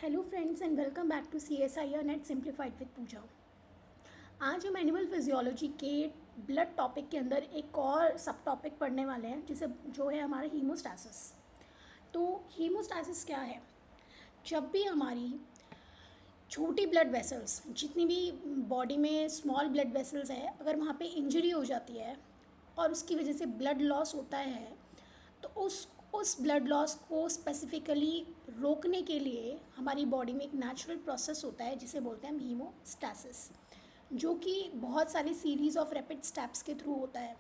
Hello friends and welcome back to CSIR NET simplified with Pooja. आज हम animal physiology के blood topic के अंदर एक और सब टॉपिक पढ़ने वाले हैं जिसे जो है हमारा हीमोस्टैसिस। तो हीमोस्टैसिस क्या है? जब भी हमारी छोटी ब्लड वेसल्स, जितनी भी बॉडी में स्मॉल ब्लड वेसल्स है, अगर वहाँ पे इंजरी हो जाती है और उसकी वजह से ब्लड लॉस होता है, तो उस ब्लड लॉस को स्पेसिफिकली रोकने के लिए हमारी बॉडी में एक नेचुरल प्रोसेस होता है जिसे बोलते हैं हम हीमोस्टैसिस, जो कि बहुत सारी सीरीज़ ऑफ रैपिड स्टेप्स के थ्रू होता है।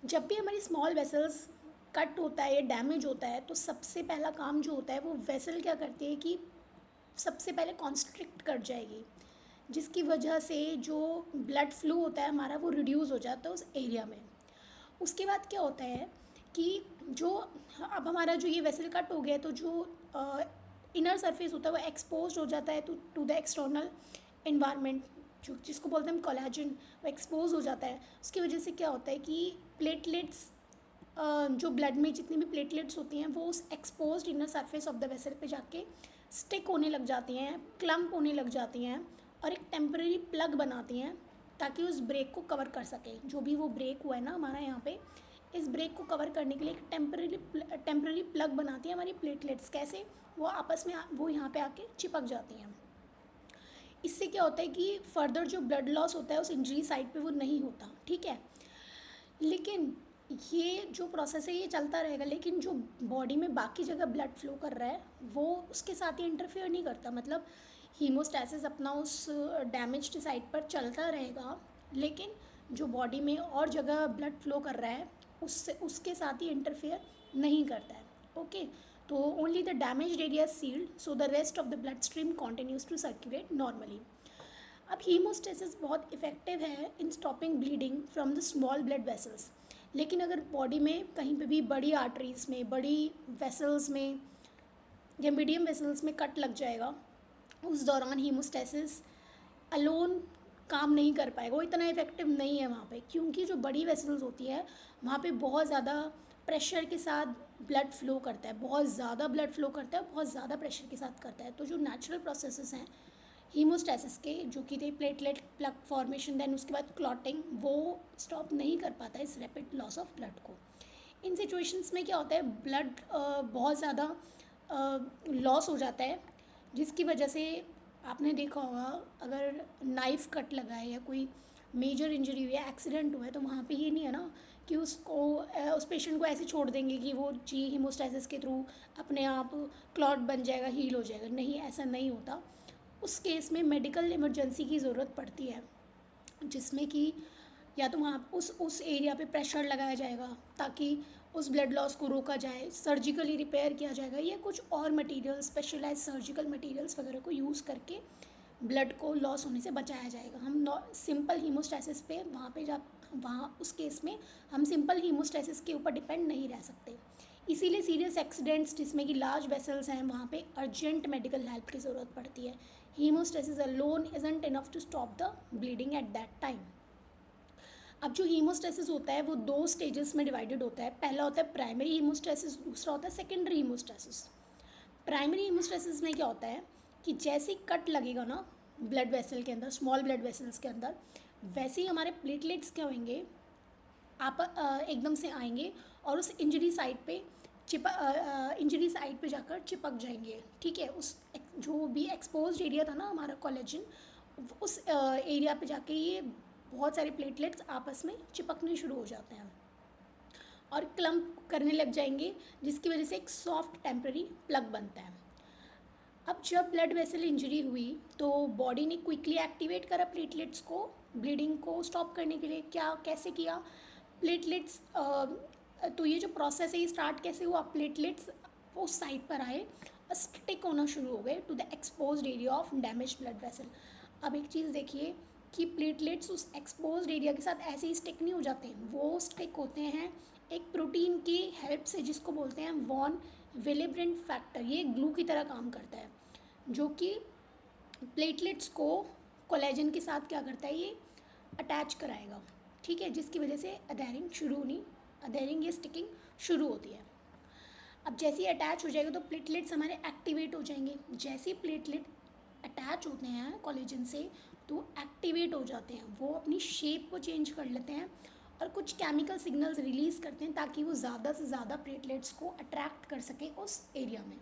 जब भी हमारी स्मॉल वेसल्स कट होता है या डैमेज होता है, तो सबसे पहला काम जो होता है वो वेसल क्या करती है कि सबसे पहले कॉन्स्ट्रिक्ट कर जाएगी, जिसकी वजह से जो ब्लड फ्लो होता है हमारा वो रिड्यूस हो जाता है उस एरिया में। उसके बाद क्या होता है कि जो अब हमारा जो ये वेसल कट हो गया, तो जो इनर सरफेस होता है वो एक्सपोज हो जाता है टू द एक्सटर्नल इन्वायरमेंट, जो जिसको बोलते हैं हम कोलेजन, वो एक्सपोज हो जाता है। उसकी वजह से क्या होता है कि प्लेटलेट्स, जो ब्लड में जितनी भी प्लेटलेट्स होती हैं वो उस exposed inner surface of the vessel पे जाके स्टिक होने लग जाती हैं, क्लम्प होने लग जाती हैं और एक टेम्परेरी प्लग बनाती हैं ताकि उस ब्रेक को कवर कर सके। जो भी वो ब्रेक हुआ है ना हमारा यहाँ पे, इस ब्रेक को कवर करने के लिए एक टेम्परेरी प्लग बनाती है हमारी प्लेटलेट्स। कैसे? वो आपस में वो यहाँ पे आके चिपक जाती हैं। इससे क्या होता है कि फर्दर जो ब्लड लॉस होता है उस इंजरी साइड पे वो नहीं होता, ठीक है। लेकिन ये जो प्रोसेस है ये चलता रहेगा, लेकिन जो बॉडी में बाकी जगह ब्लड फ्लो कर रहा है वो उसके साथ ही इंटरफेयर नहीं करता। मतलब हीमोस्टैसिस अपना उस डैमेज्ड साइड पर चलता रहेगा, लेकिन जो बॉडी में और जगह ब्लड फ्लो कर रहा है उससे उसके साथ ही इंटरफेयर नहीं करता है। ओके, तो only the damaged area sealed, so the rest of the blood stream continues to circulate normally. अब हीमोस्टेसिस बहुत इफ़ेक्टिव है in stopping bleeding from the small blood vessels. लेकिन अगर बॉडी में कहीं पे भी बड़ी आर्टरीज में, बड़ी वेसल्स में या मीडियम वेसल्स में कट लग जाएगा, उस दौरान हीमोस्टेसिस अलोन काम नहीं कर पाएगा, वो इतना इफेक्टिव नहीं है वहाँ पे, क्योंकि जो बड़ी वेसल्स होती है वहाँ पे बहुत ज़्यादा प्रेशर के साथ ब्लड फ्लो करता है, बहुत ज़्यादा ब्लड फ्लो करता है, बहुत ज़्यादा प्रेशर के साथ करता है। तो जो नेचुरल प्रोसेसेस हैं हीमोस्टैसिस के, जो कि थे प्लेटलेट प्लग फॉर्मेशन, देन उसके बाद क्लॉटिंग, वो स्टॉप नहीं कर पाता इस रैपिड लॉस ऑफ ब्लड को। इन सिचुएशंस में क्या होता है, ब्लड बहुत ज़्यादा लॉस हो जाता है, जिसकी वजह से आपने देखा होगा अगर नाइफ़ कट लगा है या कोई मेजर इंजरी हुई है, एक्सीडेंट हुआ है, तो वहाँ पे ये नहीं है ना कि उसको उस पेशेंट को ऐसे छोड़ देंगे कि वो जी हीमोस्टैसिस के थ्रू अपने आप क्लॉट बन जाएगा, हील हो जाएगा। नहीं, ऐसा नहीं होता। उस केस में मेडिकल इमरजेंसी की ज़रूरत पड़ती है, जिसमें कि या तो वहाँ उस एरिया पे प्रेशर लगाया जाएगा ताकि उस ब्लड लॉस को रोका जाए, सर्जिकली रिपेयर किया जाएगा, या कुछ और मटेरियल, स्पेशलाइज सर्जिकल मटेरियल्स वगैरह को यूज़ करके ब्लड को लॉस होने से बचाया जाएगा। हम सिंपल हीमोस्टैसिस पे वहाँ उस केस में हम सिंपल हीमोस्टैसिस के ऊपर डिपेंड नहीं रह सकते। इसीलिए सीरियस एक्सीडेंट्स जिसमें कि लार्ज वेसल्स हैं वहाँ पे अर्जेंट मेडिकल हेल्प की ज़रूरत पड़ती है। Haemostasis alone isn't enough to stop the bleeding at that time. अब जो हीमोस्टैसिस होता है वो दो स्टेजेस में डिवाइडेड होता है। पहला होता है प्राइमरी हीमोस्टैसिस, दूसरा होता है सेकेंडरी हीमोस्टैसिस। प्राइमरी हीमोस्टैसिस में क्या होता है कि जैसे ही कट लगेगा ना ब्लड वेसल के अंदर, स्मॉल ब्लड वेसल्स के अंदर, वैसे ही हमारे प्लेटलेट्स क्या होंगे, आप एकदम से आएंगे और उस इंजरी साइट पे इंजरी साइट पे जाकर चिपक जाएंगे, ठीक है। उस जो भी एक्सपोज्ड एरिया था ना हमारा कोलेजन, उस एरिया पे जाके ये बहुत सारे प्लेटलेट्स आपस में चिपकने शुरू हो जाते हैं और क्लम्प करने लग जाएंगे, जिसकी वजह से एक सॉफ्ट टेम्पररी प्लग बनता है। अब जब ब्लड वेसल इंजरी हुई तो बॉडी ने क्विकली एक्टिवेट करा प्लेटलेट्स को, ब्लीडिंग को स्टॉप करने के लिए। क्या, कैसे किया? प्लेटलेट्स, तो ये जो प्रोसेस है ये स्टार्ट कैसे हुआ? प्लेटलेट्स उस साइड पर आए और स्टिक होना शुरू हो गए to the exposed area of damage blood vessel. अब एक चीज़ देखिए कि प्लेटलेट्स उस एक्सपोज्ड एरिया के साथ ऐसे ही स्टिक नहीं हो जाते, वो स्टिक होते हैं एक प्रोटीन की हेल्प से, जिसको बोलते हैं वॉन विलेब्रेंट फैक्टर। ये ग्लू की तरह काम करता है, जो कि प्लेटलेट्स को कोलेजन के साथ क्या करता है, ये अटैच कराएगा, ठीक है, जिसकी वजह से अधेरिंग या स्टिकिंग शुरू होती है। अब जैसे ही अटैच हो जाएगा तो प्लेटलेट्स हमारे एक्टिवेट हो जाएंगे। जैसे ही प्लेटलेट अटैच होते हैं कोलेजन से तो एक्टिवेट हो जाते हैं, वो अपनी शेप को चेंज कर लेते हैं और कुछ केमिकल सिग्नल्स रिलीज़ करते हैं ताकि वो ज़्यादा से ज़्यादा प्लेटलेट्स को अट्रैक्ट कर सकें उस एरिया में।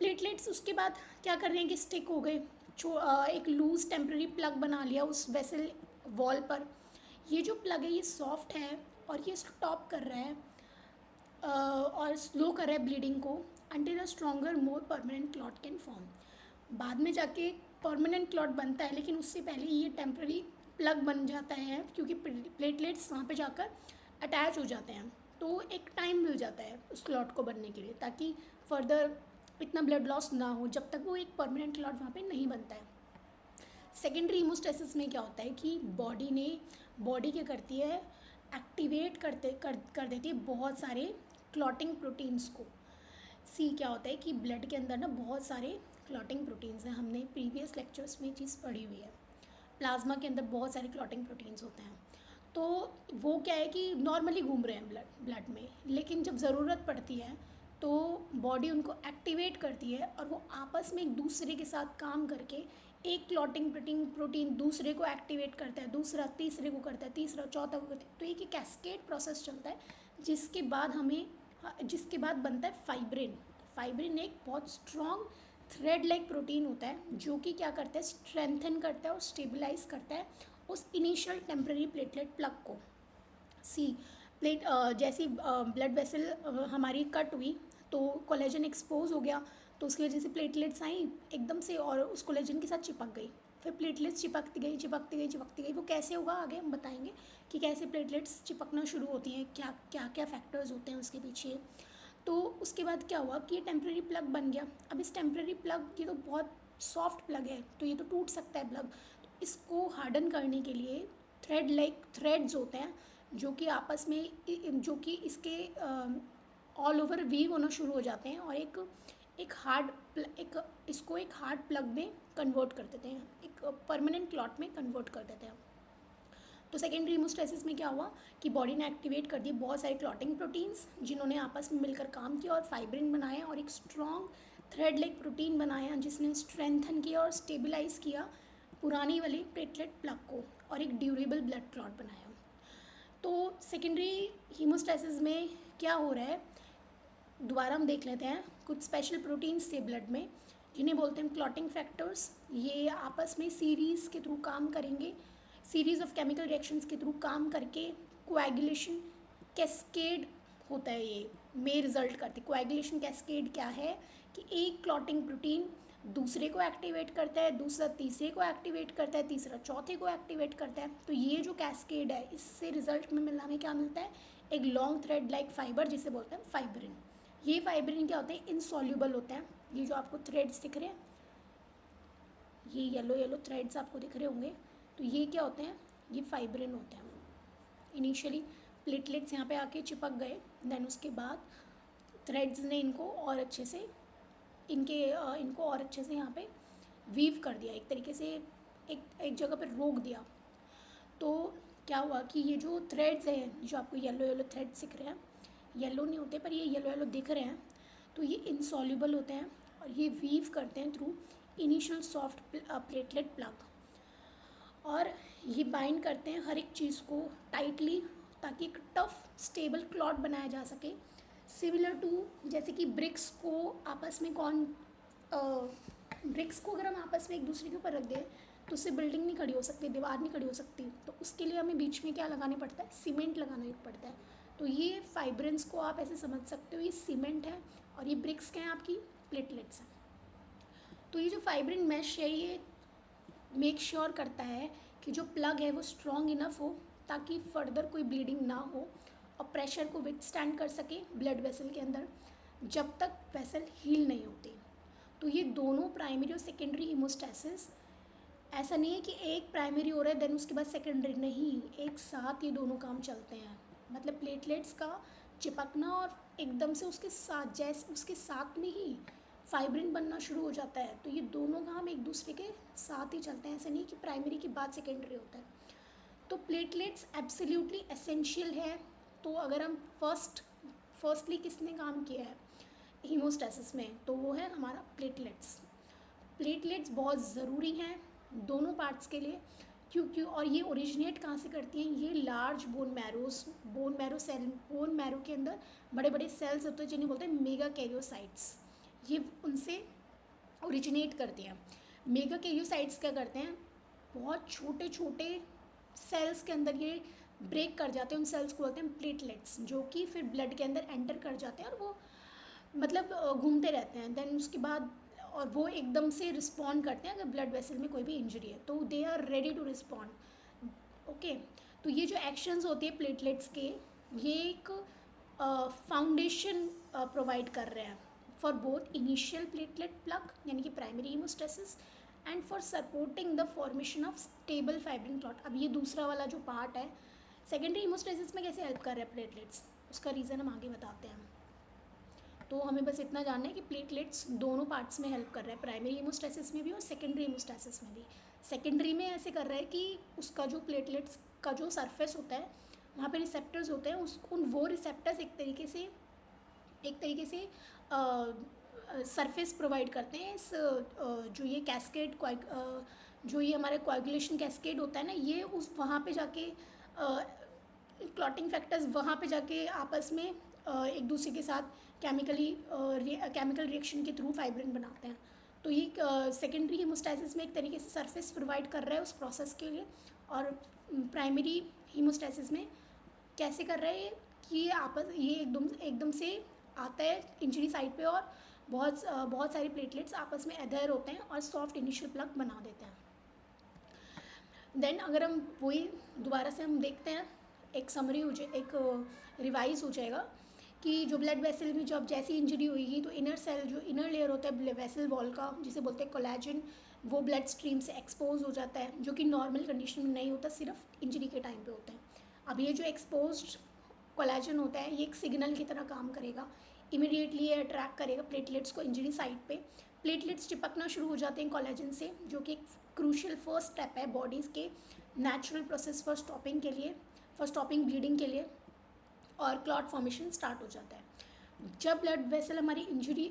प्लेटलेट्स उसके बाद क्या कर रहे हैं कि स्टिक हो गए, एक लूज टेम्प्रेरी प्लग बना लिया उस वेसल वॉल पर। ये जो प्लग है ये सॉफ्ट है और ये स्टॉप कर रहा है और स्लो कर रहा है ब्लीडिंग को until a stronger more permanent clot can form. बाद में जाके परमानेंट क्लॉट बनता है, लेकिन उससे पहले ये टेम्प्रेरी प्लग बन जाता है क्योंकि प्लेटलेट्स वहाँ पे जाकर अटैच हो जाते हैं। तो एक टाइम मिल जाता है उस क्लॉट को बनने के लिए ताकि फर्दर इतना ब्लड लॉस ना हो जब तक वो एक परमानेंट क्लॉट वहाँ पे नहीं बनता है। सेकेंडरी हीमोस्टेसिस में क्या होता है कि बॉडी क्या करती है, एक्टिवेट कर देती है बहुत सारे क्लॉटिंग प्रोटीन्स को। सी क्या होता है कि ब्लड के अंदर ना बहुत सारे क्लॉटिंग प्रोटीन्स हैं, हमने प्रीवियस लेक्चर्स में चीज़ पढ़ी हुई है। प्लाज्मा के अंदर बहुत सारे क्लॉटिंग प्रोटीन्स होते हैं, तो वो क्या है कि नॉर्मली घूम रहे हैं ब्लड में, लेकिन जब ज़रूरत पड़ती है तो बॉडी उनको एक्टिवेट करती है और वो आपस में एक दूसरे के साथ काम करके एक क्लॉटिंग प्रोटीन दूसरे को एक्टिवेट करता है, दूसरा तीसरे को करता है, तीसरा चौथा को करता है। तो एक कैस्केड प्रोसेस चलता है जिसके बाद बनता है फाइब्रिन। फाइब्रिन एक बहुत स्ट्रॉन्ग थ्रेड लाइक प्रोटीन होता है जो कि क्या करता है, स्ट्रेंथन करता है और स्टेबलाइज करता है उस इनिशियल टेम्प्रेरी प्लेटलेट प्लग को। सी जैसी ब्लड वेसल हमारी कट हुई तो कोलेजन एक्सपोज हो गया, तो उसकी वजह से प्लेटलेट्स आई एकदम से और उस कोलेजन के साथ चिपक गई। फिर प्लेटलेट्स चिपकती गई। वो कैसे होगा आगे हम बताएंगे कि कैसे प्लेटलेट्स चिपकना शुरू होती हैं, क्या क्या क्या फैक्टर्स होते हैं उसके पीछे। तो उसके बाद क्या हुआ कि ये टेम्प्रेरी प्लग बन गया। अब इस टेम्प्रेरी प्लग, ये तो बहुत सॉफ्ट प्लग है तो ये तो टूट सकता है प्लग, तो इसको हार्डन करने के लिए थ्रेड लाइक थ्रेड्स होते हैं जो कि आपस में जो कि इसके ऑल ओवर वीव होना शुरू हो जाते हैं और इसको एक हार्ड प्लग में कन्वर्ट कर देते हैं, एक परमानेंट क्लॉट में कन्वर्ट कर देते हैं। तो सेकेंडरी हीमोस्टेसिस में क्या हुआ कि बॉडी ने एक्टिवेट कर दिए बहुत सारे क्लॉटिंग प्रोटीन्स जिन्होंने आपस में मिलकर काम किया और फाइब्रिन बनाया और एक स्ट्रॉन्ग थ्रेड लाइक प्रोटीन बनाया जिसने स्ट्रेंथन किया और स्टेबलाइज किया पुरानी वाली प्लेटलेट प्लग को और एक ड्यूरेबल ब्लड क्लॉट बनाया। तो सेकेंडरी हीमोस्टेसिस में क्या हो रहा है, दोबारा हम देख लेते हैं। कुछ स्पेशल प्रोटीन्स थे ब्लड में जिन्हें बोलते हैं क्लॉटिंग फैक्टर्स। ये आपस में सीरीज़ के थ्रू काम करेंगे, सीरीज़ ऑफ केमिकल रिएक्शंस के थ्रू काम करके कोएगुलेशन कैस्केड होता है, ये में रिजल्ट करते। कोएगुलेशन कैस्केड क्या है कि एक क्लॉटिंग प्रोटीन दूसरे को एक्टिवेट करता है, दूसरा तीसरे को एक्टिवेट करता है, तीसरा चौथे को एक्टिवेट करता है। तो ये जो कैस्केड है इससे रिजल्ट में हमें क्या मिलता है, एक लॉन्ग थ्रेड लाइक फाइबर जिसे बोलते हैं फाइब्रिन। ये फाइब्रिन क्या होते हैं, इनसॉल्यूबल होते हैं। ये जो आपको थ्रेड्स दिख रहे हैं, ये येलो येलो थ्रेड्स आपको दिख रहे होंगे, तो ये क्या होते हैं, ये फाइब्रिन होते हैं। इनिशियली प्लेटलेट्स यहाँ पे आके चिपक गए, देन उसके बाद थ्रेड्स ने इनको और अच्छे से यहाँ पे वीव कर दिया, एक तरीके से एक जगह पे रोक दिया। तो क्या हुआ कि ये जो थ्रेड्स हैं जो आपको येलो येलो थ्रेड्स दिख रहे हैं, येलो नहीं होते पर ये येलो येलो दिख रहे हैं, तो ये इनसॉल्यूबल होते हैं और ये वीव करते हैं through initial soft platelet plug और ये बाइंड करते हैं हर एक चीज़ को टाइटली ताकि एक टफ स्टेबल क्लॉट बनाया जा सके। सिमिलर टू जैसे कि ब्रिक्स को अगर हम आपस में एक दूसरे के ऊपर रख दें तो उससे बिल्डिंग नहीं खड़ी हो सकती, दीवार नहीं खड़ी हो सकती, तो उसके लिए हमें बीच में क्या लगाना पड़ता है, सीमेंट लगाना पड़ता है। तो ये फाइब्रेंस को आप ऐसे समझ सकते हो, ये सीमेंट है और ये ब्रिक्स क्या हैं, आपकी प्लेटलेट्स हैं। तो ये जो फाइब्रिन मैश है ये मेक श्योर करता है कि जो प्लग है वो स्ट्रॉन्ग इनफ हो ताकि फर्दर कोई ब्लीडिंग ना हो और प्रेशर को विथस्टैंड कर सके ब्लड वेसल के अंदर जब तक वेसल हील नहीं होती। तो ये दोनों प्राइमरी और सेकेंडरी हीमोस्टेसिस, ऐसा नहीं है कि एक प्राइमरी हो रहा है देन उसके बाद सेकेंडरी, नहीं, एक साथ ये दोनों काम चलते हैं। मतलब प्लेटलेट्स का चिपकना और एकदम से उसके साथ में ही फाइब्रिन बनना शुरू हो जाता है। तो ये दोनों काम एक दूसरे के साथ ही चलते हैं, ऐसा नहीं कि प्राइमरी के बाद सेकेंडरी होता है। तो प्लेटलेट्स एब्सोल्युटली एसेंशियल है। तो अगर हम फर्स्टली किसने काम किया है हीमोस्टेसिस में, तो वो है हमारा प्लेटलेट्स। प्लेटलेट्स बहुत ज़रूरी हैं दोनों पार्ट्स के लिए, क्योंकि और ये ओरिजिनेट कहाँ से करती हैं, ये लार्ज बोन मैरो के अंदर बड़े बड़े सेल्स होते हैं जिन्हें बोलते हैं मेगा कैरियोसाइट्स, ये उनसे ओरिजिनेट करती हैं। मेगा कैरियोसाइट्स क्या करते हैं, बहुत छोटे छोटे सेल्स के अंदर ये ब्रेक कर जाते हैं, उन सेल्स को बोलते हैं प्लेटलेट्स, जो कि फिर ब्लड के अंदर एंटर कर जाते हैं और वो मतलब घूमते रहते हैं। देन उसके बाद और वो एकदम से रिस्पॉन्ड करते हैं अगर ब्लड वेसल में कोई भी इंजरी है, तो they are ready to respond. Okay, तो ये जो एक्शंस होते हैं प्लेटलेट्स के, ये एक फाउंडेशन प्रोवाइड कर रहे हैं for both initial platelet plug यानी कि primary haemostasis and for supporting the formation of stable fibrin clot. अब ये दूसरा वाला जो पार्ट है सेकेंडरी हीमोस्टेसिस में कैसे हेल्प कर रहे हैं प्लेटलेट्स, उसका रीज़न हम आगे बताते हैं। तो हमें बस इतना जानना है कि प्लेटलेट्स दोनों पार्ट्स में हेल्प कर रहा है, प्राइमरी हीमोस्टेसिस में भी और सेकेंडरी हीमोस्टेसिस में भी। सेकेंडरी में ऐसे कर रहा है कि उसका जो प्लेटलेट्स का जो सरफेस होता है वहाँ पे रिसेप्टर्स होते हैं, वो रिसेप्टर्स एक तरीके से सरफेस प्रोवाइड करते हैं इस जो ये कैस्केड जो ये हमारा कोएगुलेशन कैस्केड होता है ना, ये उस वहाँ पे जाके क्लॉटिंग फैक्टर्स वहाँ पे जाके आपस में एक दूसरे के साथ केमिकल रिएक्शन के थ्रू फाइब्रिन बनाते हैं। तो ये सेकेंडरी हीमोस्टेसिस में एक तरीके से सरफेस प्रोवाइड कर रहा है उस प्रोसेस के लिए, और प्राइमरी हीमोस्टेसिस में कैसे कर रहा है कि ये एकदम से आता है इंजरी साइड पे और बहुत सारी प्लेटलेट्स आपस में अधेयर होते हैं और सॉफ्ट इनिशियल प्लग बना देते हैं। देन अगर हम वही दोबारा से हम देखते हैं, एक समरी एक रिवाइज हो जाएगा कि जो ब्लड वेसल में जब जैसी इंजरी हुई तो जो इनर लेयर होता है वेसल वॉल का, जिसे बोलते हैं कोलेजन, वो ब्लड स्ट्रीम से एक्सपोज हो जाता है, जो कि नॉर्मल कंडीशन में नहीं होता, सिर्फ इंजरी के टाइम पे होता है। अब ये जो एक्सपोज्ड कोलेजन होता है ये एक सिग्नल की तरह काम करेगा, इमीडिएटली ये अट्रैक्ट करेगा प्लेटलेट्स को इंजरी साइट पे। प्लेटलेट्स चिपकना शुरू हो जाते हैं कोलेजन से, जो कि एक क्रूशियल फर्स्ट स्टेप है बॉडीज़ के natural process for stopping bleeding के लिए, और क्लॉट फॉर्मेशन स्टार्ट हो जाता है। जब ब्लड वेसल हमारी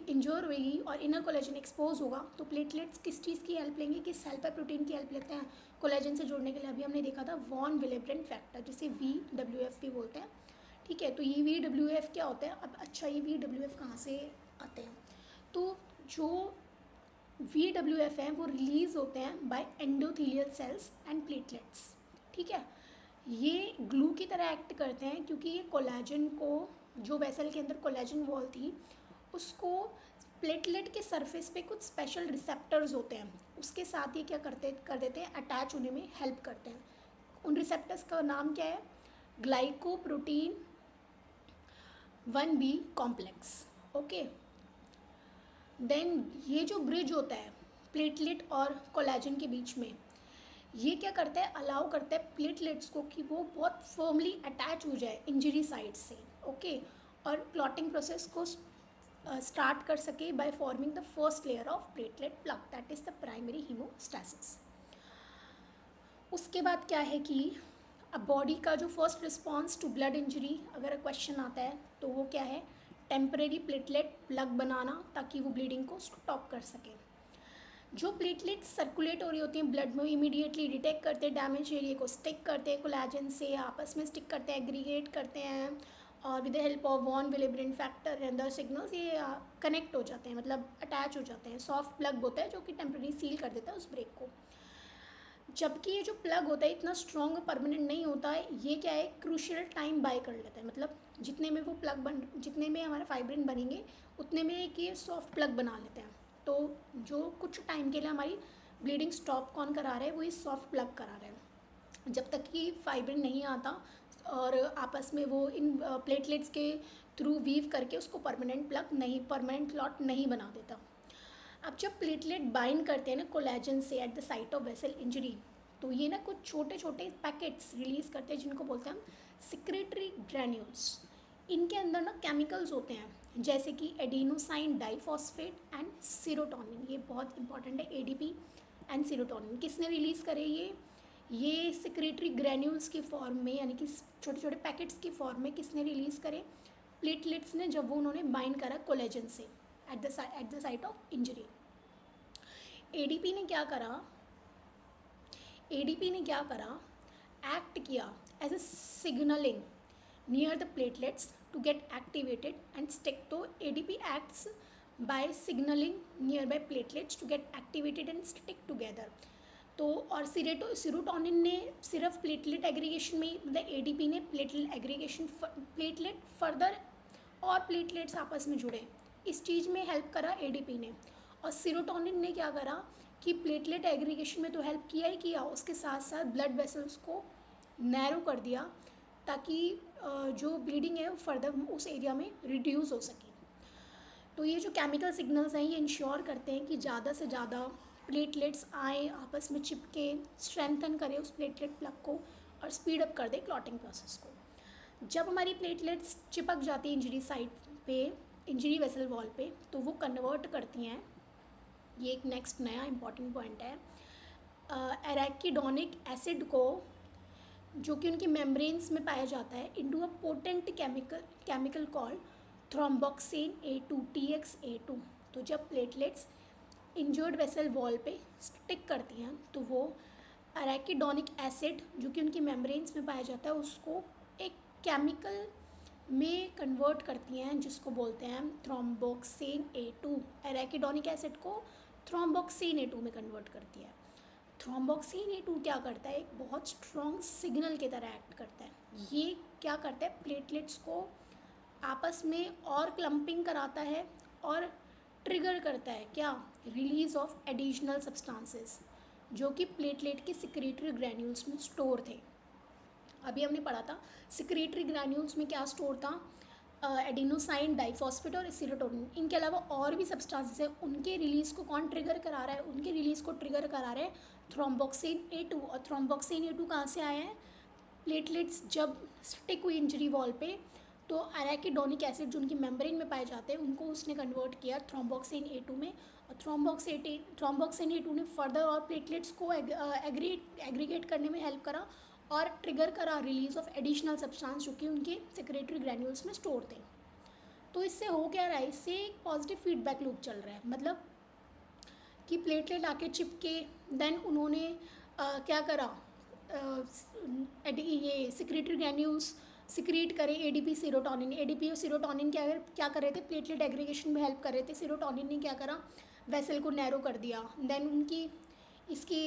इंजोर होगी और इनर कोलेजन एक्सपोज होगा, तो प्लेटलेट्स किस चीज़ की हेल्प लेंगे, किस सेल पर प्रोटीन की हेल्प लेते हैं कोलेजन से जोड़ने के लिए। अभी हमने देखा था वॉन विलेब्रेंट फैक्टर, जिसे VWF भी बोलते हैं। ठीक है, तो ये VWF क्या होता है। अब अच्छा, ये VWF कहाँ से आते हैं, तो जो VWF हैं वो रिलीज़ होते हैं by endothelial cells and platelets. ठीक है, ये ग्लू की तरह एक्ट करते हैं, क्योंकि ये कोलेजन को, जो वेसल के अंदर कोलेजन वॉल थी उसको प्लेटलेट के सरफेस पे कुछ स्पेशल रिसेप्टर्स होते हैं, उसके साथ ये क्या कर देते हैं, अटैच होने में हेल्प करते हैं। उन रिसेप्टर्स का नाम क्या है, glycoprotein 1B complex. Okay, then ये जो ब्रिज होता है प्लेटलेट और कोलेजन के बीच में, ये क्या करता है, अलाउ करता है प्लेटलेट्स को कि वो बहुत फर्मली अटैच हो जाए इंजरी साइड से। ओके, और क्लॉटिंग प्रोसेस को स्टार्ट कर सके by forming the first layer of platelet plug, that is the primary haemostasis. उसके बाद क्या है कि अब बॉडी का जो first response to blood injury, अगर क्वेश्चन आता है तो वो क्या है, टेम्परेरी प्लेटलेट प्लग बनाना, ताकि वो ब्लीडिंग को स्टॉप कर सके। जो प्लेटलेट्स सर्कुलेट हो रही होती हैं ब्लड में, इमीडिएटली डिटेक्ट करते हैं डैमेज एरिया को, स्टिक करते हैं कोलेजन से, आपस में स्टिक करते हैं, एग्रीगेट करते हैं, और with the help of von Willebrand factor and other signals ये कनेक्ट हो जाते हैं, मतलब अटैच हो जाते हैं। सॉफ्ट प्लग होता है जो कि टेम्परेरी सील कर देता है उस ब्रेक को। जबकि ये जो प्लग होता है इतना स्ट्रॉन्ग परमानेंट नहीं होता है, ये क्या है, क्रूशियल टाइम बाय कर लेता है, मतलब जितने में हमारा फाइब्रिन बनेंगे उतने में एक ये सॉफ्ट प्लग बना लेते हैं। तो जो कुछ टाइम के लिए हमारी ब्लीडिंग स्टॉप कौन करा रहा है, वो ये सॉफ्ट प्लग करा रहा है। जब तक कि फाइब्रिन नहीं आता और आपस में वो इन प्लेटलेट्स के थ्रू वीव करके उसको परमानेंट क्लॉट नहीं बना देता। अब जब प्लेटलेट बाइंड करते हैं ना कोलेजन से at the site of vessel injury, तो ये ना कुछ छोटे छोटे पैकेट्स रिलीज़ करते हैं जिनको बोलते हैं हम सिक्रेटरी ग्रैन्यूल्स। इनके अंदर ना केमिकल्स होते हैं, जैसे कि एडिनोसाइन डाइफॉस्फेट एंड सीरोटोनिन, ये बहुत इंपॉर्टेंट है, ADP एंड सीरोटोनिन। किसने रिलीज़ करे ये सिक्रेटरी ग्रैन्यूल्स की फॉर्म में, यानी कि छोटे छोटे पैकेट्स की फॉर्म में किसने रिलीज़ करे, प्लेटलेट्स ने जब वो उन्होंने बाइंड करा कोलेजन से at the site of injury. ADP ने क्या करा, एक्ट किया as a signalling near the platelets to get activated and stick. तो ADP acts by signaling nearby platelets to get activated and stick together. तो और serotonin ने सिर्फ platelet aggregation में, मतलब ADP ने प्लेटलेट एग्रीगेशन, प्लेटलेट फर्दर और platelets आपस में जुड़े, इस चीज़ में हेल्प करा ADP ने। और सीरोटोनिन ने क्या करा कि प्लेटलेट एग्रीगेशन में तो हेल्प किया ही किया, उसके साथ साथ ब्लड वेसल्स को नैरो कर दिया ताकि जो ब्लीडिंग है वो फर्दर उस एरिया में रिड्यूस हो सके। तो ये जो केमिकल सिग्नल्स हैं ये इंश्योर करते हैं कि ज़्यादा से ज़्यादा प्लेटलेट्स आए, आपस में चिपके, स्ट्रेंथन करें उस प्लेटलेट प्लग को और स्पीड अप कर दे क्लॉटिंग प्रोसेस को। जब हमारी प्लेटलेट्स चिपक जाती है इंजरी साइट पे, इंजरी वेसल वॉल पे, तो वो कन्वर्ट करती हैं, ये एक नेक्स्ट नया इंपॉर्टेंट पॉइंट है, एराकिडोनिक एसिड को, जो कि उनकी मेम्ब्रेन्स में पाया जाता है, into a potent chemical called thromboxane A2 TXA2। तो जब प्लेटलेट्स इंजर्ड वेसल वॉल पे स्टिक करती हैं तो वो एराकिडोनिक एसिड, जो कि उनकी मेम्ब्रेन्स में पाया जाता है, उसको एक केमिकल में कन्वर्ट करती हैं जिसको बोलते हैं थ्रोम्बोक्सिन A2। एराकिडोनिक एसिड को थ्रोम्बोक्सिन A2 में कन्वर्ट करती है। थ्रोम्बोक्सिन A2 क्या करता है, एक बहुत स्ट्रॉन्ग सिग्नल की तरह एक्ट करता है। ये क्या करता है, प्लेटलेट्स को आपस में और क्लम्पिंग कराता है और ट्रिगर करता है क्या, रिलीज ऑफ एडिशनल सब्सटेंसेस जो कि प्लेटलेट के सिक्रेटरी ग्रैन्यूल्स में स्टोर थे। अभी हमने पढ़ा था सिक्रेटरी ग्रैन्यूल्स में क्या स्टोर था, एडिनोसाइन डाइफॉस्फेट और सीरोटोनिन। इनके अलावा और भी सब्सटेंसेस हैं, उनके रिलीज़ को कौन ट्रिगर करा रहा है, उनके रिलीज़ को ट्रिगर करा रहे हैं थ्रोम्बोक्सिन A2। और थ्रोम्बोक्सिन A2 कहाँ से आया है, प्लेटलेट्स जब स्टिक हुई इंजरी वॉल पे तो एराकिडोनिक एसिड जो उनकी मेम्ब्रेन में पाए जाते हैं उनको उसने कन्वर्ट किया थ्रोम्बोक्सिन A2 में। और थ्रोम्बोक्सिन A2 ने फर्दर और प्लेटलेट्स को एग्रीगेट करने में हेल्प करा और ट्रिगर करा रिलीज ऑफ एडिशनल सब्सटेंस जो कि उनके सेक्रेटरी ग्रैन्यूल्स में स्टोर थे। तो इससे हो क्या रहा है, इससे एक पॉजिटिव फीडबैक लूप चल रहा है, मतलब कि प्लेटलेट आके चिपके, देन उन्होंने क्या करा, ये सेक्रेटरी ग्रैन्यूल्स सिक्रीट करे ADP सीरोटोनिन। ADP और सीरोटोनिन क्या कर रहे थे, प्लेटलेट एग्रीगेशन में हेल्प कर रहे थे। सीरोटोनिन ने क्या करा, वेसल को नैरो कर दिया, देन उनकी इसकी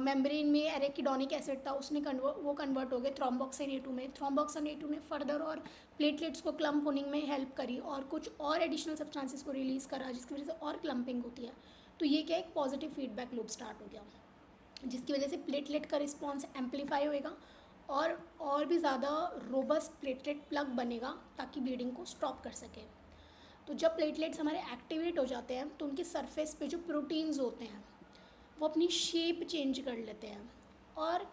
मेम्ब्रेन में एराकिडोनिक एसिड था, उसने कन्वर्ट हो गए थ्रोम्बोक्सिन A2 में। थ्रोम्बोक्सिन A2 ने फर्दर और प्लेटलेट्स को क्लम्प होने में हेल्प करी और कुछ और एडिशनल सब्सटेंसेस को रिलीज़ करा जिसकी वजह से और क्लम्पिंग होती है। तो ये क्या, एक पॉजिटिव फीडबैक लूप स्टार्ट हो गया जिसकी वजह से प्लेटलेट का रिस्पॉन्स एम्पलीफाई होएगा और भी ज़्यादा रोबस्ट प्लेटलेट प्लग बनेगा ताकि ब्लीडिंग को स्टॉप कर सके। तो जब प्लेटलेट्स हमारे एक्टिवेट हो जाते हैं तो उनके सरफेस पे जो प्रोटीन्स होते हैं वो अपनी शेप चेंज कर लेते हैं और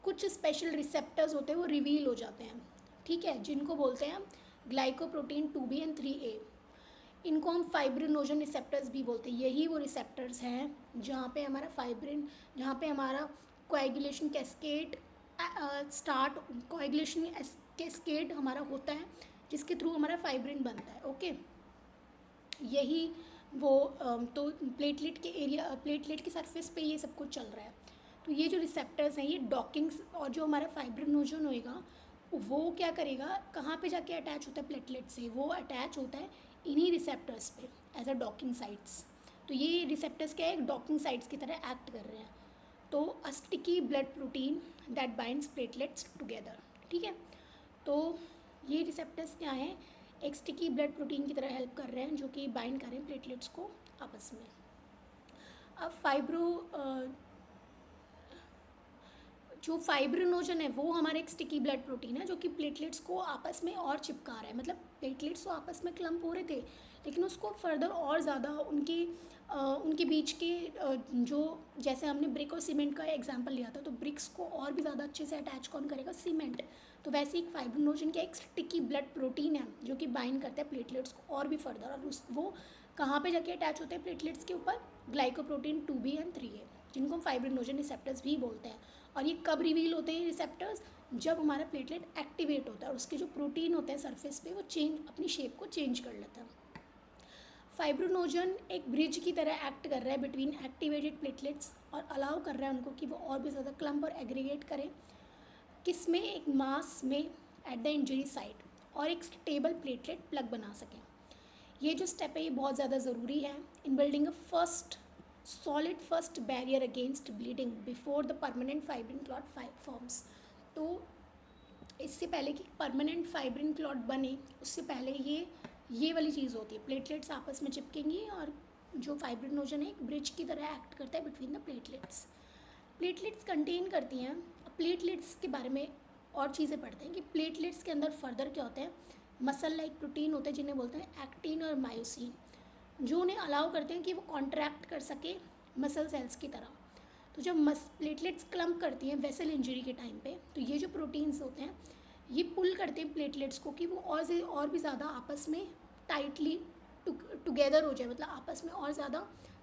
कुछ स्पेशल रिसेप्टर्स होते हैं वो रिवील हो जाते हैं, ठीक है, जिनको बोलते हैं ग्लाइकोप्रोटीन 2B एंड 3A। इनको हम फाइब्रिनोजन रिसेप्टर्स भी बोलते हैं। यही वो रिसेप्टर्स हैं जहाँ पे हमारा जहाँ पे हमारा कोएगुलेशन कैस्केड कोएगुलेशन कैस्केड हमारा होता है जिसके थ्रू हमारा फाइब्रिन बनता है। ओके, यही वो तो प्लेटलेट के सरफेस पे ये सब कुछ चल रहा है। तो ये जो रिसेप्टर्स हैं ये डॉकिंग्स, और जो हमारा फाइब्रिनोजन होएगा वो क्या करेगा, कहाँ पे जाके अटैच होता है प्लेटलेट से, वो अटैच होता है इन्हीं रिसेप्टर्स पे एज अ डॉकिंग साइट्स। तो ये रिसेप्टर्स क्या है, एक डॉकिंग साइट्स की तरह एक्ट कर रहे हैं। तो a sticky blood protein that binds platelets together, ठीक है। तो ये रिसेप्टर्स क्या हैं, एक स्टिकी ब्लड प्रोटीन की तरह हेल्प कर रहे हैं जो कि बाइंड कर रहे हैं प्लेटलेट्स को आपस में। अब जो फाइब्रिनोजन है वो हमारे एक स्टिकी ब्लड प्रोटीन है जो कि प्लेटलेट्स को आपस में और चिपका रहा है। मतलब प्लेटलेट्स तो आपस में क्लम्प हो रहे थे लेकिन उसको फर्दर और ज़्यादा उनके बीच के जो, जैसे हमने ब्रिक और सीमेंट का एग्जांपल लिया था, तो ब्रिक्स को और भी ज़्यादा अच्छे से अटैच कौन करेगा, सीमेंट। तो वैसे एक फाइब्रिनोजन का एक स्टिकी ब्लड प्रोटीन है जो कि बाइंड करता है प्लेटलेट्स को और भी फर्दर, और वो कहाँ पे जाके अटैच होते हैं प्लेटलेट्स के ऊपर, ग्लाइकोप्रोटीन 2B एंड 3A, जिनको हम फाइब्रिनोजन रिसेप्टर्स भी बोलते हैं। और ये कब रिवील होते हैं रिसेप्टर्स? जब हमारा प्लेटलेट एक्टिवेट होता है और उसके जो प्रोटीन होते हैं सरफेस पे वो चेंज अपनी शेप को चेंज कर लेता है। फाइब्रोनोजन एक ब्रिज की तरह एक्ट कर रहा है बिटवीन एक्टिवेटेड प्लेटलेट्स और अलाउ कर रहा है उनको कि वो और भी ज़्यादा क्लम्प और एग्रीगेट करें, किसमें? एक मास में एट द इंजरी साइट, और एक स्टेबल प्लेटलेट प्लग बना सकें। ये जो स्टेप है ये बहुत ज़्यादा ज़रूरी है इन building a first barrier against bleeding before the permanent fibrin clot forms. तो इससे पहले कि परमानेंट फाइब्रिन क्लॉट बने उससे पहले ये वाली चीज़ होती है, प्लेटलेट्स आपस में चिपकेंगी और जो फाइब्रिनोजन है एक ब्रिज की तरह एक्ट करता है between the platelets. Platelets contain करती हैं, प्लेटलेट्स के बारे में और चीज़ें पढ़ते हैं कि प्लेटलेट्स के अंदर फर्दर क्या होता है, मसल लाइक प्रोटीन होते हैं जिन्हें बोलते हैं एक्टिन और मायोसिन, जो उन्हें अलाउ करते हैं कि वो कॉन्ट्रैक्ट कर सके मसल सेल्स की तरह। तो जब प्लेटलेट्स क्लम्प करती हैं वेसल इंजरी के टाइम पे, तो ये जो प्रोटीन्स होते हैं ये पुल करते हैं प्लेटलेट्स को कि वो और भी ज़्यादा आपस में टाइटली टुगेदर हो जाए, मतलब आपस में और ज़्यादा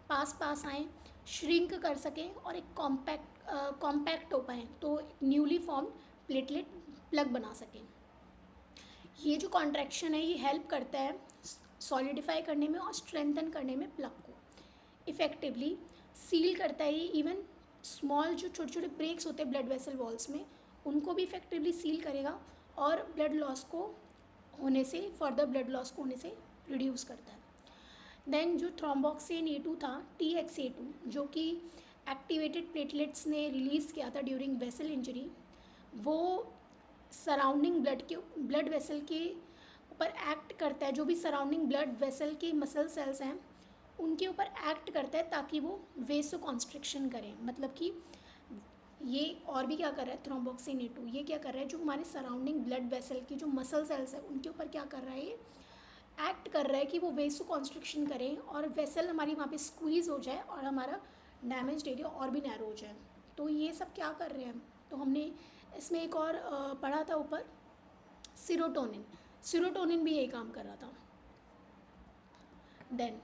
पास आएँ, श्रिंक कर सकें और एक कॉम्पैक्ट हो पाएँ, तो न्यूली फॉर्म प्लेटलेट प्लग बना सकें। ये जो कॉन्ट्रैक्शन है ये हेल्प करता है सॉलिडिफाई करने में और स्ट्रेंथन करने में प्लग को इफ़ेक्टिवली, सील करता है ये इवन स्मॉल जो छोटे छोटे ब्रेक्स होते हैं ब्लड वेसल वॉल्स में उनको भी इफ़ेक्टिवली सील करेगा और फर्दर ब्लड लॉस को होने से रिड्यूस करता है। देन जो थ्रोम्बोक्सिन A2 था, TXA2, जो कि एक्टिवेटेड प्लेटलेट्स ने रिलीज़ किया था ड्यूरिंग वेसल इंजरी, वो सराउंडिंग ब्लड वेसल के ऊपर एक्ट करता है, जो भी सराउंडिंग ब्लड वेसल के मसल सेल्स हैं उनके ऊपर एक्ट करता है ताकि वो वेसो कॉन्स्ट्रिक्शन करें। मतलब कि ये और भी क्या कर रहा है थ्रोम्बोक्सिन A2, ये क्या कर रहा है, जो हमारे सराउंडिंग ब्लड वेसल की जो मसल सेल्स है उनके ऊपर क्या कर रहा है, ये एक्ट कर रहा है कि वो वेसो कॉन्स्ट्रिक्शन करें और वेसल हमारी वहाँ पे स्क्वीज़ हो जाए और हमारा डैमेज एरिया और भी नैरो हो जाए। तो ये सब क्या कर रहे हैं, तो हमने इसमें एक और पढ़ा था ऊपर, सीरोटोनिन भी यही काम कर रहा था। देन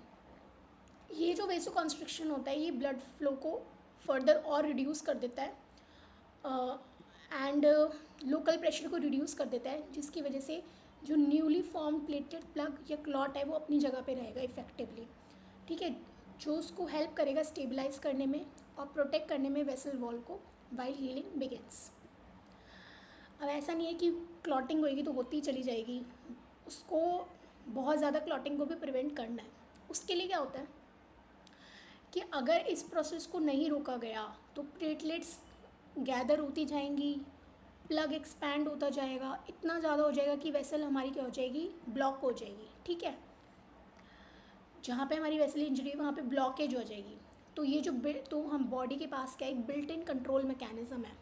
ये जो वेसो कॉन्स्ट्रिक्शन होता है ये ब्लड फ्लो को फर्दर और रिड्यूस कर देता है एंड लोकल प्रेशर को रिड्यूस कर देता है, जिसकी वजह से जो न्यूली फॉर्म प्लेटलेट प्लग या क्लॉट है वो अपनी जगह पे रहेगा इफेक्टिवली, ठीक है, जो उसको हेल्प करेगा स्टेबलाइज करने में और प्रोटेक्ट करने में वेसल वॉल को वाइल हीलिंग बिगिंस। अब ऐसा नहीं है कि क्लॉटिंग होएगी तो होती ही चली जाएगी, उसको बहुत ज़्यादा क्लॉटिंग को भी प्रिवेंट करना है। उसके लिए क्या होता है कि अगर इस प्रोसेस को नहीं रोका गया तो प्लेटलेट्स गैदर होती जाएंगी, प्लग एक्सपैंड होता जाएगा, इतना ज़्यादा हो जाएगा कि वेसल हमारी क्या हो जाएगी, ब्लॉक हो जाएगी, ठीक है, जहाँ पे हमारी वेसल इंजरी है वहाँ पे ब्लॉकेज हो जाएगी। तो ये तो हम बॉडी के पास क्या एक बिल्ट इन कंट्रोल मैकेनिज्म है,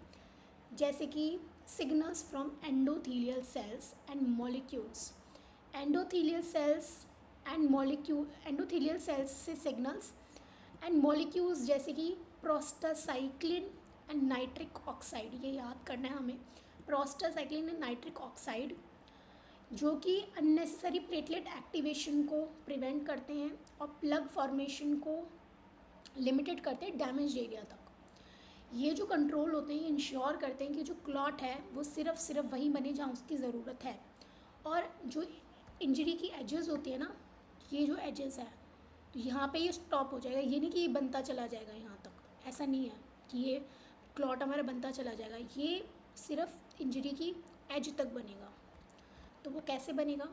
जैसे कि signals from endothelial cells and molecules, endothelial cells से सिग्नल्स एंड मॉलिक्यूल्स जैसे कि प्रोस्टासाइक्लिन एंड नाइट्रिक ऑक्साइड, ये याद करना है हमें, प्रोस्टासाइक्लिन एंड नाइट्रिक ऑक्साइड, जो कि अननेसेसरी प्लेटलेट एक्टिवेशन को प्रिवेंट करते हैं और प्लग फॉर्मेशन को लिमिटेड करते हैं डैमेज एरिया तक। ये जो कंट्रोल होते हैं इंश्योर करते हैं कि जो क्लॉट है वो सिर्फ वहीं बने जहाँ उसकी ज़रूरत है, और जो इंजरी की एजेस होती है ना, ये जो एजेस है तो यहाँ पे ये स्टॉप हो जाएगा, ये नहीं कि ये बनता चला जाएगा यहाँ तक, ऐसा नहीं है कि ये क्लॉट हमारा बनता चला जाएगा, ये सिर्फ इंजरी की एज तक बनेगा। तो वो कैसे बनेगा,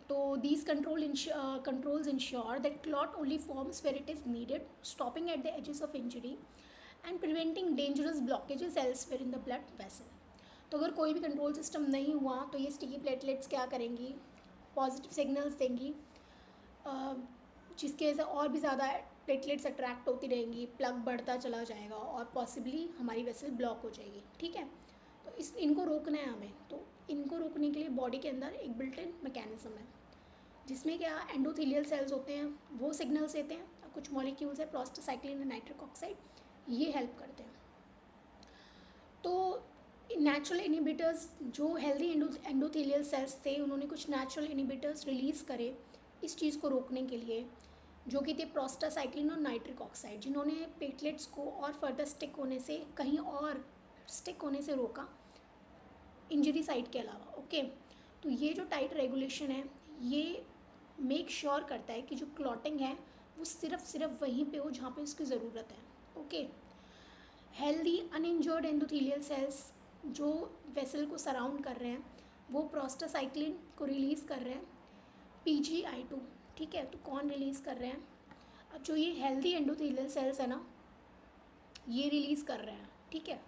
तो these controls ensure that clot only forms where it is needed, stopping at the edges of injury and preventing dangerous blockages elsewhere in the blood vessel. तो अगर कोई भी कंट्रोल सिस्टम नहीं हुआ तो ये स्टिकी प्लेटलेट्स क्या करेंगी, पॉजिटिव सिग्नल्स देंगी, जिसकी वजह से और भी ज़्यादा प्लेटलेट्स अट्रैक्ट होती रहेंगी, प्लग बढ़ता चला जाएगा और पॉसिबली हमारी वेसल ब्लॉक हो जाएगी, ठीक है। तो इनको रोकना है हमें, तो इनको रोकने के लिए बॉडी के अंदर एक बिल्ट इन मैकेनिज्म है जिसमें क्या एंडोथीलियल सेल्स होते हैं वो सिग्नल्स देते हैं और कुछ मॉलिक्यूल्स है प्रोस्टासाइक्लिन एंड नाइट्रिक ऑक्साइड, ये हेल्प करते हैं। तो नेचुरल इनिबिटर्स, जो हेल्दी एंडोथीलियल सेल्स थे उन्होंने कुछ नेचुरल इनिबिटर्स रिलीज़ करे इस चीज़ को रोकने के लिए, जो कि थे प्रोस्टासाइक्लिन और नाइट्रिक ऑक्साइड, जिन्होंने प्लेटलेट्स को और फर्दर स्टिक होने से, कहीं और स्टिक होने से रोका इंजरी साइट के अलावा। ओके, तो ये जो टाइट रेगुलेशन है ये मेक श्योर करता है कि जो क्लॉटिंग है वो सिर्फ वहीं पे हो जहाँ पे उसकी ज़रूरत है। ओके, हेल्दी अनइंजर्ड एंडोथेलियल सेल्स जो वेसल को सराउंड कर रहे हैं वो प्रोस्टासाइक्लिन को रिलीज़ कर रहे हैं, PGI2। ठीक है, तो कौन रिलीज़ कर रहे हैं? अब जो ये हेल्दी एंडोथेलियल सेल्स है ना, ये रिलीज़ कर रहे हैं। ठीक है,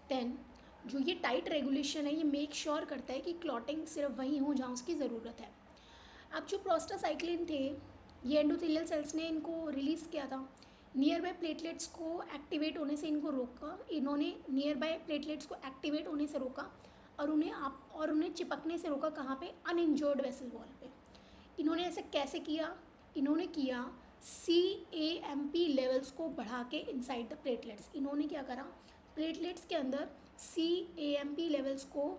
देन जो ये टाइट रेगुलेशन है ये मेक श्योर करता है कि क्लॉटिंग सिर्फ वहीं हो जहाँ उसकी ज़रूरत है। अब जो प्रोस्टासाइक्लिन थे ये एंडोथेलियल सेल्स ने इनको रिलीज़ किया था, नियर बाय प्लेटलेट्स को एक्टिवेट होने से इनको रोका। इन्होंने नियर बाय प्लेटलेट्स को एक्टिवेट होने से रोका और उन्हें चिपकने से रोका। कहाँ पे? अनइंजर्ड वेसल वॉल पे। इन्होंने ऐसे कैसे किया? इन्होंने किया CAMP लेवल्स को बढ़ा के इनसाइड द प्लेटलेट्स। इन्होंने क्या करा? प्लेटलेट्स के अंदर CAMP लेवल्स को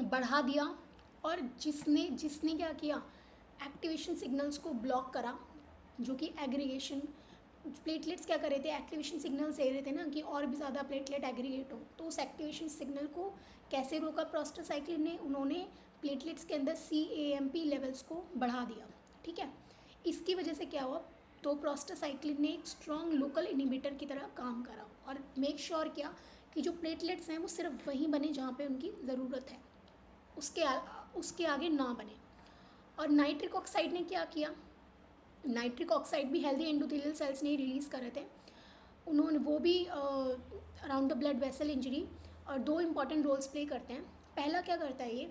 बढ़ा दिया और जिसने क्या किया? एक्टिवेशन सिग्नल्स को ब्लॉक करा, जो कि एग्रीगेशन, प्लेटलेट्स क्या कर रहे थे? एक्टिवेशन सिग्नल्स दे रहे थे ना कि और भी ज़्यादा प्लेटलेट एग्रीगेट हो, तो उस एक्टिवेशन सिग्नल को कैसे रोका प्रोस्टासाइक्लिन ने? उन्होंने प्लेटलेट्स के अंदर CAMP लेवल्स को बढ़ा दिया। ठीक है, इसकी वजह से क्या हुआ? तो प्रोस्टासाइक्लिन ने एक स्ट्रॉन्ग लोकल इनिबिटर की तरह काम करा और मेक श्योर किया कि जो प्लेटलेट्स हैं वो सिर्फ वहीं बने जहाँ पे उनकी ज़रूरत है, उसके आगे ना बने। और नाइट्रिक ऑक्साइड ने क्या किया? नाइट्रिक ऑक्साइड भी हेल्दी एंडोथेलियल सेल्स ने रिलीज़ करे थे। उन्होंने वो भी around the blood vessel injury और दो इंपॉर्टेंट रोल्स प्ले करते हैं। पहला क्या करता है ये?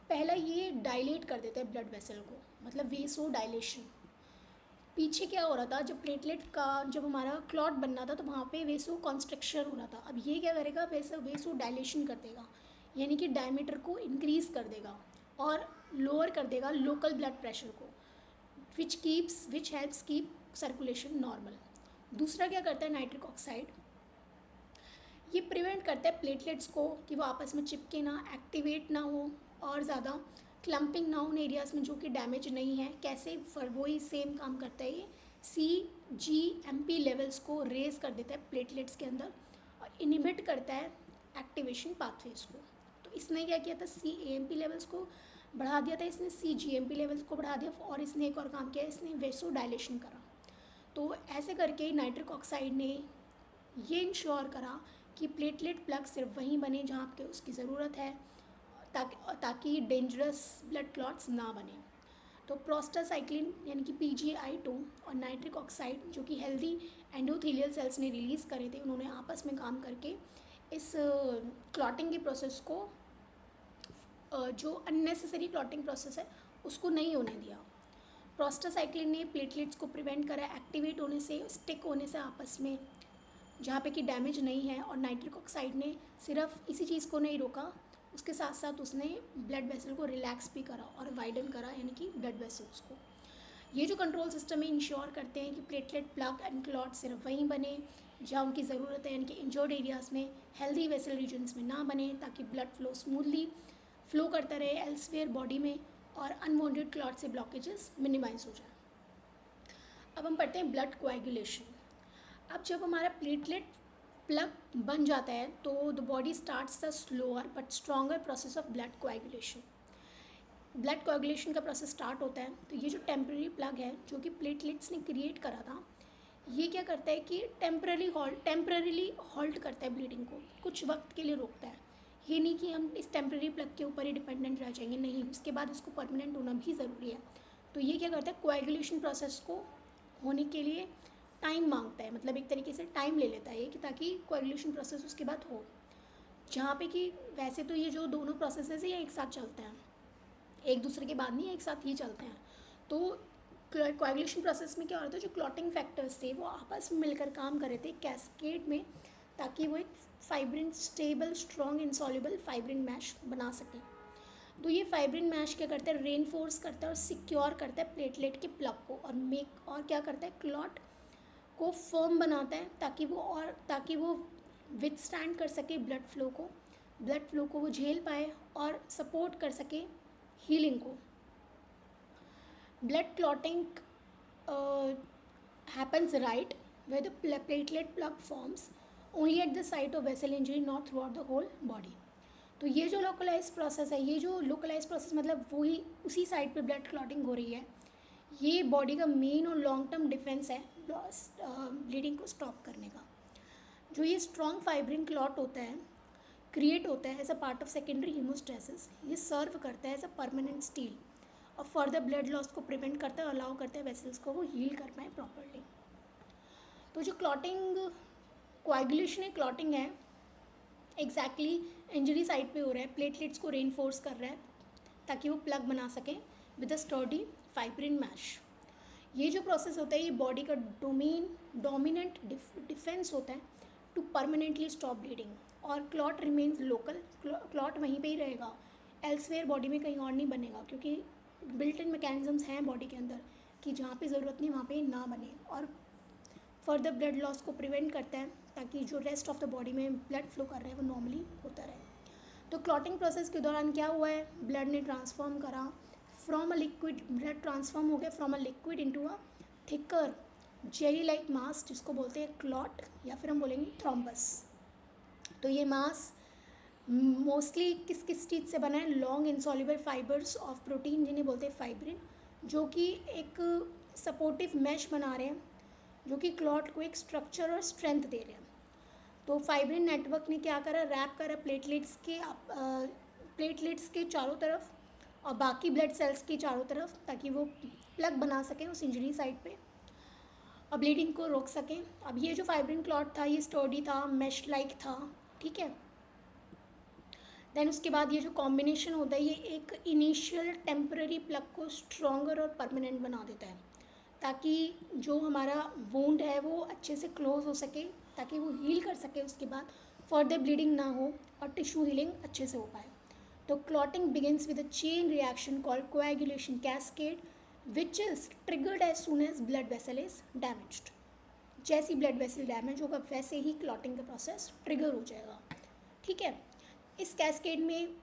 पहला ये डायलेट कर देता है ब्लड वेसल को, मतलब वेसो डायलेशन। पीछे क्या हो रहा था? जब हमारा क्लॉट बनना था तो वहाँ पे वेसो कॉन्स्ट्रिक्शन हो रहा था। अब ये क्या करेगा? वेसो डायलेशन कर देगा, यानी कि डायमीटर को इंक्रीज़ कर देगा और लोअर कर देगा लोकल ब्लड प्रेशर को, which helps keep circulation normal. दूसरा क्या करता है नाइट्रिक ऑक्साइड? ये प्रिवेंट करता है प्लेटलेट्स को कि वो आपस में चिपके ना, एक्टिवेट ना हो और ज़्यादा क्लम्पिंग ना उन एरियाज़ में जो कि डैमेज नहीं है। कैसे? वही सेम काम करता है ये, CGMP लेवल्स को रेज कर देता है प्लेटलेट्स के अंदर और इनिबिट करता है एक्टिवेशन पाथवेज को। तो इसने क्या किया था? CAMP लेवल्स को बढ़ा दिया था, इसने CGMP लेवल्स को बढ़ा दिया और इसने एक और काम किया, इसने वेसो डायलेशन करा। तो ऐसे करके नाइट्रिक ऑक्साइड ने ये इंश्योर करा कि प्लेटलेट प्लग सिर्फ वहीं बने जहाँ पे उसकी ज़रूरत है, ताकि डेंजरस ब्लड क्लॉट्स ना बने। तो प्रोस्टासाइक्लिन यानी कि PGI2 और नाइट्रिक ऑक्साइड जो कि हेल्दी एंडोथेलियल सेल्स ने रिलीज़ करे थे, उन्होंने आपस में काम करके इस क्लॉटिंग के प्रोसेस को, जो अननेसेसरी क्लॉटिंग प्रोसेस है उसको नहीं होने दिया। प्रोस्टासाइक्लिन ने प्लेटलेट्स को प्रिवेंट करा एक्टिवेट होने से, स्टिक होने से आपस में जहाँ पे कि डैमेज नहीं है। और नाइट्रिक ऑक्साइड ने सिर्फ इसी चीज़ को नहीं रोका, उसके साथ साथ उसने ब्लड वेसल को रिलैक्स भी करा और वाइडन करा, यानी कि ब्लड वेसल्स को। ये जो कंट्रोल सिस्टम है इंश्योर करते हैं कि प्लेटलेट प्लग एंड क्लॉट सिर्फ वहीं बने जहाँ उनकी ज़रूरत है, यानी कि इंजर्ड एरियाज़ में, हेल्दी वेसल रीजन्स में ना बने, ताकि ब्लड फ्लो स्मूथली फ्लो करता रहे एल्सवेयर बॉडी में और अनवांटेड क्लॉट से ब्लॉकेजेस मिनिमाइज हो जाए। अब हम पढ़ते हैं ब्लड कोएगुलेशन। अब जब हमारा प्लेटलेट प्लग बन जाता है तो the body starts the slower but stronger process of blood coagulation. Blood coagulation का प्रोसेस स्टार्ट होता है। तो ये जो टेम्प्रेरी प्लग है जो कि प्लेटलेट्स ने क्रिएट करा था, ये क्या करता है कि टेम्पररीली हॉल्ट करता है ब्लीडिंग को, कुछ वक्त के लिए रोकता है। ये नहीं कि हम इस टेम्प्रेरी प्लग के ऊपर ही डिपेंडेंट रह जाएंगे, नहीं, उसके बाद इसको परमानेंट होना भी ज़रूरी है। तो ये क्या करता है? कोएगुलेशन प्रोसेस को होने के लिए टाइम मांगता है, मतलब एक तरीके से टाइम ले लेता है ये, कि ताकि कोएगुलेशन प्रोसेस उसके बाद हो। जहाँ पे कि वैसे तो ये जो दोनों प्रोसेसेस है ये एक साथ चलते हैं, एक दूसरे के बाद नहीं, एक साथ ही चलते हैं। तो कोएगुलेशन प्रोसेस में क्या हो रहा था? जो क्लॉटिंग फैक्टर्स थे वो आपस में मिलकर काम कर रहे थे कैस्केड में, ताकि वो एक fibrin stable strong insoluble fibrin mesh बना सकें। तो ये फाइब्रिन मैश क्या करता है? रेनफोर्स करता है और सिक्योर करता है प्लेटलेट के प्लग को और क्या करता है? क्लॉट को फर्म बनाता है ताकि वो विथस्टैंड कर सके ब्लड फ्लो को वो झेल पाए और सपोर्ट कर सके हीलिंग को। Blood clotting happens right where the platelet plug forms only at the site of vessel injury, not throughout the whole body. तो ये जो लोकलाइज प्रोसेस है, ये जो लोकलाइज प्रोसेस मतलब वही उसी साइड पे ब्लड क्लॉटिंग हो रही है, ये बॉडी का मेन और लॉन्ग टर्म डिफेंस है ब्लीडिंग को स्टॉप करने का. जो ये स्ट्रॉन्ग फाइब्रिन क्लॉट होता है, क्रिएट होता है as a part of secondary haemostasis, ये सर्व करता है एज अ परमानेंट स्टील और फर्दर ब्लड लॉस को प्रिवेंट करता है, अलाउ करता है वेसल्स को वो हील कर पाए प्रॉपरली. तो जो क्लॉटिंग कोएगुलेशन है, क्लॉटिंग है एग्जैक्टली इंजरी साइड पे हो रहा है, प्लेटलेट्स को रेनफोर्स कर रहा है ताकि वो प्लग बना सकें with a sturdy fibrin mesh. ये जो प्रोसेस होता है ये बॉडी का डोमिनेंट डिफेंस होता है टू परमानेंटली स्टॉप ब्लीडिंग. और क्लॉट रिमेन्स लोकल, क्लॉट वहीं पे ही रहेगा, एल्सवेयर बॉडी में कहीं और नहीं बनेगा, क्योंकि बिल्ट इन मैकेनिज्म्स हैं बॉडी के अंदर कि जहाँ पे ज़रूरत नहीं वहाँ पे ना बने, और फर्दर ब्लड लॉस को प्रिवेंट करता है ताकि जो रेस्ट ऑफ द बॉडी में ब्लड फ्लो कर रहा है वो नॉर्मली होता रहे. तो क्लॉटिंग प्रोसेस के दौरान क्या हुआ है, ब्लड ने ट्रांसफॉर्म करा from a liquid, blood transform हो गया from a liquid into a thicker jelly like mass, जिसको बोलते हैं क्लॉट या फिर हम बोलेंगे थ्रोम्बस. तो ये मास मोस्टली किस किस चीज़ से बना है, long insoluble fibres of protein जिन्हें बोलते हैं फाइब्रिन, जो कि एक सपोर्टिव मैश बना रहे हैं जो कि क्लॉट को एक स्ट्रक्चर और स्ट्रेंथ दे रहे हैं. तो फाइब्रिन नेटवर्क ने क्या करा, रैप करा प्लेटलेट्स के चारों तरफ और बाकी ब्लड सेल्स के चारों तरफ, ताकि वो प्लग बना सकें उस इंजरी साइड पे और ब्लीडिंग को रोक सकें. अब ये जो फाइब्रिन क्लॉट था ये स्टर्डी था, मैश लाइक था, ठीक है. देन उसके बाद ये जो कॉम्बिनेशन होता है ये एक इनिशियल टेम्पररी प्लग को स्ट्रॉन्गर और परमानेंट बना देता है ताकि जो हमारा वुंड है वो अच्छे से क्लोज हो सके, ताकि वो हील कर सके, उसके बाद फर्दर ब्लीडिंग ना हो और टिश्यू हीलिंग अच्छे से हो पाए. तो clotting begins with a chain reaction called coagulation cascade which is triggered as soon as blood vessel is damaged. जैसी ब्लड वेसल डैमेज होगा वैसे ही क्लॉटिंग का प्रोसेस ट्रिगर हो जाएगा, ठीक है. इस कैस्केड में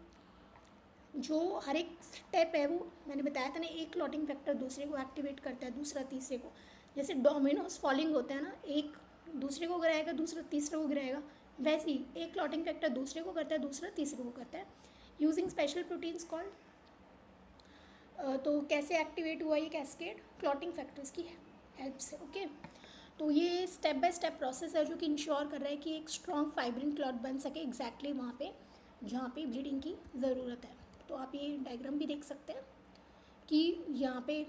जो हर एक स्टेप है वो मैंने बताया था ना, एक क्लॉटिंग फैक्टर दूसरे को एक्टिवेट करता है, दूसरा तीसरे को, जैसे डोमिनोज फॉलिंग होता है ना, एक दूसरे को गिराएगा दूसरा तीसरे को गिराएगा, वैसे ही एक क्लॉटिंग फैक्टर दूसरे को करता है, दूसरा तीसरे को करता है यूजिंग स्पेशल प्रोटीन्स कॉल्ड. तो कैसे एक्टिवेट हुआ ये कैस्केड, क्लॉटिंग फैक्टर्स की हेल्प से, ओके. तो ये स्टेप बाय स्टेप प्रोसेस है जो कि इंश्योर कर रहा है कि एक स्ट्रॉन्ग फाइब्रिन क्लॉट बन सके एग्जैक्टली वहाँ पे जहाँ पे ब्लीडिंग की ज़रूरत है. तो आप ये डायग्राम भी देख सकते हैं कि यहाँ पे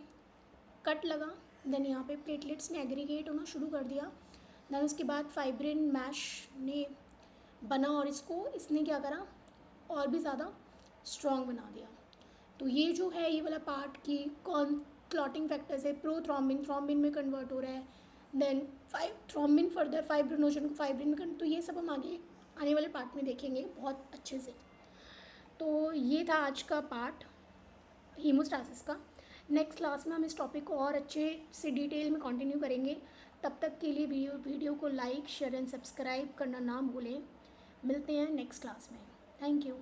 कट लगा, देन यहाँ पे प्लेटलेट्स ने एग्रीगेट होना शुरू कर दिया, देन उसके बाद फाइब्रिन मैश ने बना और इसने क्या करा और भी ज़्यादा स्ट्रॉन्ग बना दिया. तो ये जो है ये वाला पार्ट की कौन क्लॉटिंग फैक्टर्स है, प्रोथ्रोम्बिन थ्रोम्बिन में कन्वर्ट हो रहा है, देन थ्रोम्बिन फर्दर फाइब्रिनोजन को फाइब्रिन में कन्वर्ट, तो ये सब हम आगे आने वाले पार्ट में देखेंगे बहुत अच्छे से. तो ये था आज का पार्ट हीमोस्टासिस का. नेक्स्ट क्लास में हम इस टॉपिक को और अच्छे से डिटेल में कंटिन्यू करेंगे. तब तक के लिए वीडियो को लाइक शेयर एंड सब्सक्राइब करना ना भूलें. मिलते हैं नेक्स्ट क्लास में. Thank you.